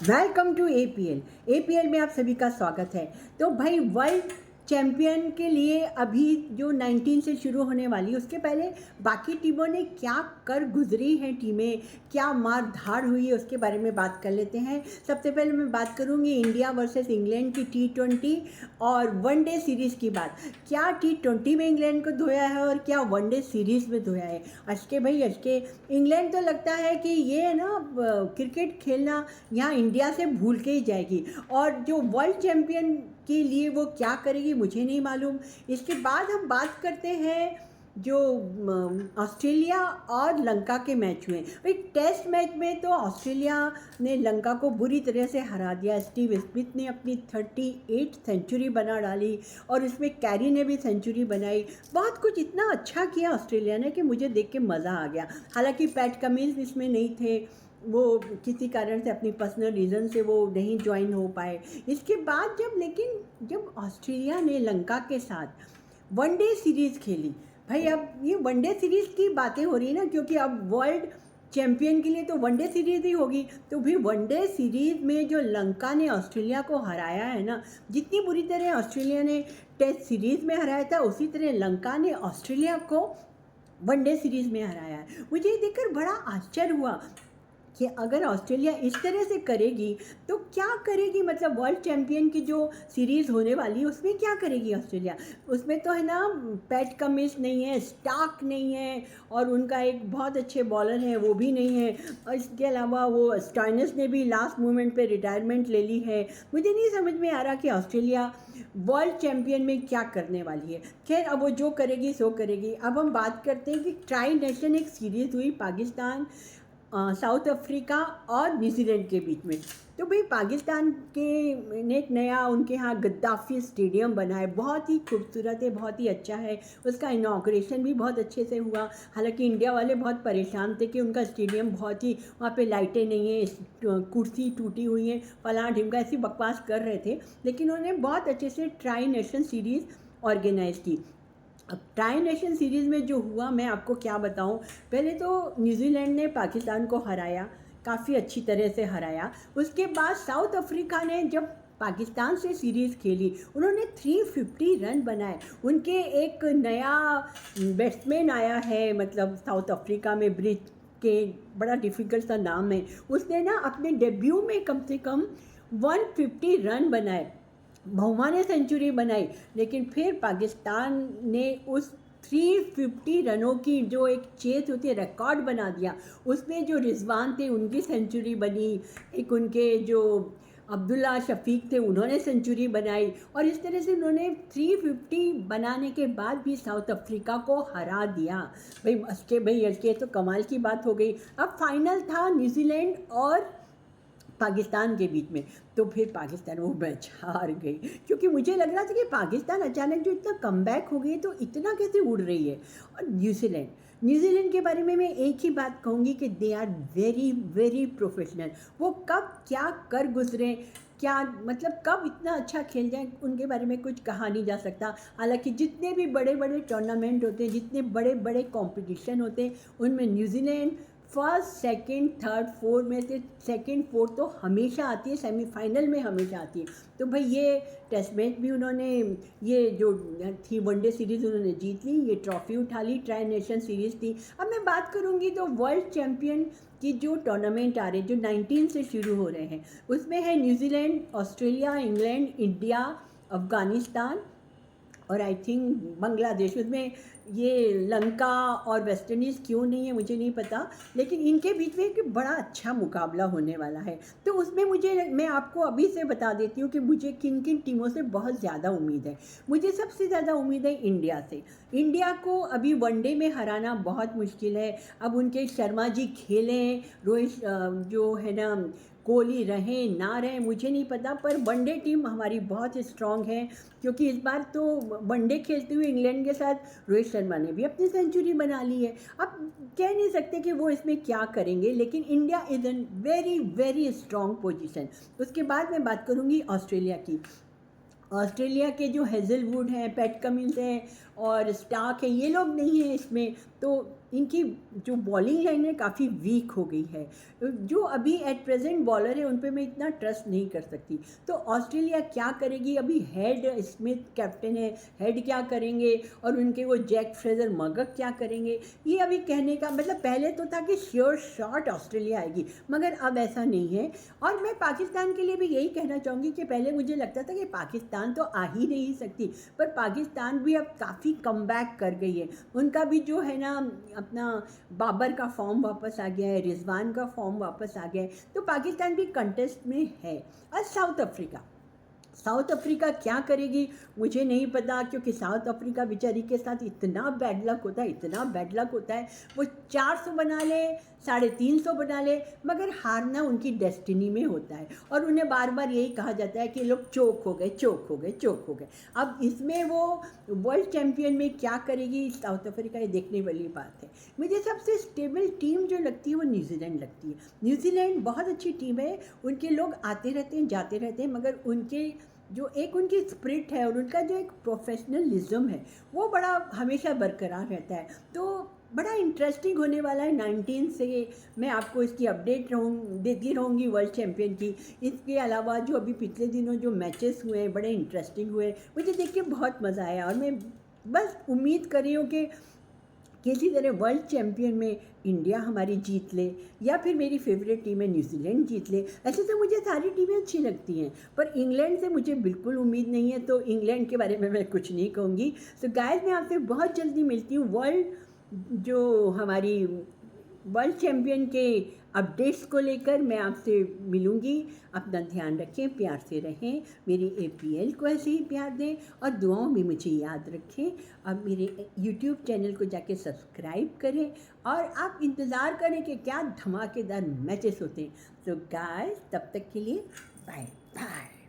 Welcome to APL में आप सभी का स्वागत है। तो भाई वर्ल्ड चैम्पियन के लिए अभी जो 19 से शुरू होने वाली है उसके पहले बाकी टीमों ने क्या कर गुजरी हैं, टीमें क्या मार धाड़ हुई है उसके बारे में बात कर लेते हैं। सबसे पहले मैं बात करूंगी इंडिया वर्सेस इंग्लैंड की T20 और वनडे सीरीज़ की बात। क्या T20 में इंग्लैंड को धोया है और क्या वनडे सीरीज़ में धोया है। अशके भाई अशके, इंग्लैंड तो लगता है कि ये ना क्रिकेट खेलना यहाँ इंडिया से भूल के ही जाएगी, और जो वर्ल्ड चैम्पियन के लिए वो क्या करेगी मुझे नहीं मालूम। इसके बाद हम बात करते हैं जो ऑस्ट्रेलिया और लंका के मैच हुए। भाई टेस्ट मैच में तो ऑस्ट्रेलिया ने लंका को बुरी तरह से हरा दिया। स्टीव स्मिथ ने अपनी 38 सेंचुरी बना डाली और इसमें कैरी ने भी सेंचुरी बनाई। बहुत कुछ इतना अच्छा किया ऑस्ट्रेलिया ने कि मुझे देख के मज़ा आ गया। हालांकि पैट कमिंस इसमें नहीं थे, वो किसी कारण से अपनी पर्सनल रीज़न से वो नहीं ज्वाइन हो पाए। इसके बाद जब ऑस्ट्रेलिया ने लंका के साथ वनडे सीरीज़ खेली, भाई अब ये वनडे सीरीज़ की बातें हो रही है ना, क्योंकि अब वर्ल्ड चैम्पियन के लिए तो वनडे सीरीज़ ही होगी। तो भी वनडे सीरीज़ में जो लंका ने ऑस्ट्रेलिया को हराया है ना, जितनी बुरी तरह ऑस्ट्रेलिया ने टेस्ट सीरीज़ में हराया था उसी तरह लंका ने ऑस्ट्रेलिया को वनडे सीरीज़ में हराया है। मुझे ये देखकर बड़ा आश्चर्य हुआ कि अगर ऑस्ट्रेलिया इस तरह से करेगी तो क्या करेगी, मतलब वर्ल्ड चैम्पियन की जो सीरीज़ होने वाली है उसमें क्या करेगी ऑस्ट्रेलिया। उसमें तो है ना पैट कमिंस नहीं है, स्टार्क नहीं है, और उनका एक बहुत अच्छे बॉलर है वो भी नहीं है, और इसके अलावा वो स्टॉइनिस ने भी लास्ट मोमेंट पे रिटायरमेंट ले ली है। मुझे नहीं समझ में आ रहा कि ऑस्ट्रेलिया वर्ल्ड चैम्पियन में क्या करने वाली है। खैर अब वो जो करेगी सो करेगी। अब हम बात करते हैं कि ट्राई नेशन एक सीरीज़ हुई पाकिस्तान, साउथ अफ्रीका और न्यूजीलैंड के बीच में। तो भाई पाकिस्तान के ने एक नया उनके यहाँ गद्दाफ़ी स्टेडियम बना है, बहुत ही खूबसूरत है, बहुत ही अच्छा है। उसका इनॉग्रेशन भी बहुत अच्छे से हुआ। हालांकि इंडिया वाले बहुत परेशान थे कि उनका स्टेडियम बहुत ही, वहाँ पे लाइटें नहीं हैं, कुर्सी टूटी हुई हैं, फलां ढिमका ऐसी बकवास कर रहे थे। लेकिन उन्होंने बहुत अच्छे से ट्राई नेशन सीरीज़ ऑर्गेनाइज़ की। अब ट्राई नेशन सीरीज़ में जो हुआ मैं आपको क्या बताऊं। पहले तो न्यूजीलैंड ने पाकिस्तान को हराया, काफ़ी अच्छी तरह से हराया। उसके बाद साउथ अफ्रीका ने जब पाकिस्तान से सीरीज़ खेली उन्होंने 350 रन बनाए। उनके एक नया बैट्समैन आया है, मतलब साउथ अफ्रीका में ब्रिज के, बड़ा डिफ़िकल्ट सा नाम है। उसने ना अपने डेब्यू में कम से कम 150 रन बनाए। बहुमा ने सेंचुरी बनाई, लेकिन फिर पाकिस्तान ने उस 350 रनों की जो एक चेस होती है रिकॉर्ड बना दिया। उसमें जो रिजवान थे उनकी सेंचुरी बनी, एक उनके जो अब्दुल्ला शफीक थे उन्होंने सेंचुरी बनाई, और इस तरह से उन्होंने 350 बनाने के बाद भी साउथ अफ्रीका को हरा दिया। भाई अचके तो कमाल की बात हो गई। अब फाइनल था न्यूजीलैंड और पाकिस्तान के बीच में, तो फिर पाकिस्तान वो मैच हार गई, क्योंकि मुझे लग रहा था कि पाकिस्तान अचानक जो इतना कमबैक हो गई तो इतना कैसे उड़ रही है। और न्यूजीलैंड के बारे में मैं एक ही बात कहूँगी कि they are very very professional. वो कब क्या कर गुजरे, क्या मतलब कब इतना अच्छा खेल जाए, उनके बारे में कुछ कहा नहीं जा सकता। हालांकि जितने भी बड़े बड़े टूर्नामेंट होते हैं, जितने बड़े बड़े कंपटीशन होते हैं, उनमें New Zealand first second third fourth में से सेकंड फोर्थ तो हमेशा आती है, सेमीफाइनल में हमेशा आती है। तो भाई ये टेस्ट मैच भी उन्होंने, ये जो थी वनडे सीरीज़ उन्होंने जीत ली, ये ट्रॉफी उठा ली, ट्राई नेशन सीरीज़ थी। अब मैं बात करूँगी तो वर्ल्ड चैम्पियन की जो टूर्नामेंट आ रहे हैं जो 19 से शुरू हो रहे हैं, उसमें है New Zealand, Australia, England, India, Afghanistan और आई थिंक बांग्लादेश। उसमें ये लंका और वेस्ट इंडीज़ क्यों नहीं है मुझे नहीं पता, लेकिन इनके बीच में एक बड़ा अच्छा मुकाबला होने वाला है। तो उसमें मैं आपको अभी से बता देती हूँ कि मुझे किन किन टीमों से बहुत ज़्यादा उम्मीद है। मुझे सबसे ज़्यादा उम्मीद है इंडिया से। इंडिया को अभी वनडे में हराना बहुत मुश्किल है। अब उनके शर्मा जी खेलें, रोहित जो है ना कोहली रहें ना रहें मुझे नहीं पता, पर वनडे टीम हमारी बहुत स्ट्रॉन्ग है, क्योंकि इस बार तो वनडे खेलते हुए इंग्लैंड के साथ रोहित शर्मा ने भी अपनी सेंचुरी बना ली है। अब कह नहीं सकते कि वो इसमें क्या करेंगे, लेकिन India is in very very strong position. उसके बाद मैं बात करूँगी ऑस्ट्रेलिया की। ऑस्ट्रेलिया के जो हेज़लवुड हैं, पैट कमिंस हैं और स्टार्क है, ये लोग नहीं हैं इसमें, तो इनकी जो बॉलिंग लाइन है काफ़ी वीक हो गई है। जो अभी एट प्रेजेंट बॉलर है उन पे मैं इतना ट्रस्ट नहीं कर सकती। तो ऑस्ट्रेलिया क्या करेगी, अभी हेड स्मिथ कैप्टन है, हेड क्या करेंगे और उनके वो जैक फ्रेजर मगक क्या करेंगे, ये अभी कहने का मतलब पहले तो था कि श्योर शॉट ऑस्ट्रेलिया आएगी, मगर अब ऐसा नहीं है। और मैं पाकिस्तान के लिए भी यही कहना चाहूँगी कि पहले मुझे लगता था कि पाकिस्तान तो आ ही नहीं सकती, पर पाकिस्तान भी अब काफ़ी कमबैक कर गई है। उनका भी जो है ना अपना बाबर का फॉर्म वापस आ गया है, रिजवान का फॉर्म वापस आ गया है, तो पाकिस्तान भी कंटेस्ट में है। और साउथ अफ्रीका क्या करेगी मुझे नहीं पता, क्योंकि साउथ अफ्रीका बेचारी के साथ इतना बैड लक होता है, इतना बैड लक होता है। वो 400 बना ले, 350 बना ले, मगर हारना उनकी डेस्टिनी में होता है और उन्हें बार बार यही कहा जाता है कि लोग चोक हो गए। अब इसमें वो वर्ल्ड चैम्पियन में क्या करेगी साउथ अफ्रीका, ये देखने वाली बात है। मुझे सबसे स्टेबल टीम जो लगती है वो न्यूजीलैंड लगती है। न्यूजीलैंड बहुत अच्छी टीम है, उनके लोग आते रहते हैं जाते रहते हैं, मगर उनके जो एक उनकी स्पिरिट है और उनका जो एक प्रोफेशनलिज्म है वो बड़ा हमेशा बरकरार रहता है। तो बड़ा इंटरेस्टिंग होने वाला है। 19 से मैं आपको इसकी अपडेट देती रहूँगी वर्ल्ड चैम्पियन की। इसके अलावा जो अभी पिछले दिनों जो मैचेस हुए हैं बड़े इंटरेस्टिंग हुए, मुझे देख के बहुत मज़ा आया और मैं बस उम्मीद कर रही हूँ कि किसी तरह वर्ल्ड चैम्पियन में इंडिया हमारी जीत ले या फिर मेरी फेवरेट टीम है न्यूजीलैंड जीत ले। ऐसे तो मुझे सारी टीमें अच्छी लगती हैं, पर इंग्लैंड से मुझे बिल्कुल उम्मीद नहीं है, तो इंग्लैंड के बारे में मैं कुछ नहीं कहूँगी। तो गाइस मैं आपसे बहुत जल्दी मिलती हूँ जो हमारी वर्ल्ड चैम्पियन के अपडेट्स को लेकर मैं आपसे मिलूँगी। अपना ध्यान रखें, प्यार से रहें, मेरी APL को ऐसे ही प्यार दें और दुआओं में मुझे याद रखें। अब मेरे YouTube चैनल को जाके सब्सक्राइब करें और आप इंतज़ार करें कि क्या धमाकेदार मैचेस होते हैं। तो गाइस तब तक के लिए बाय बाय।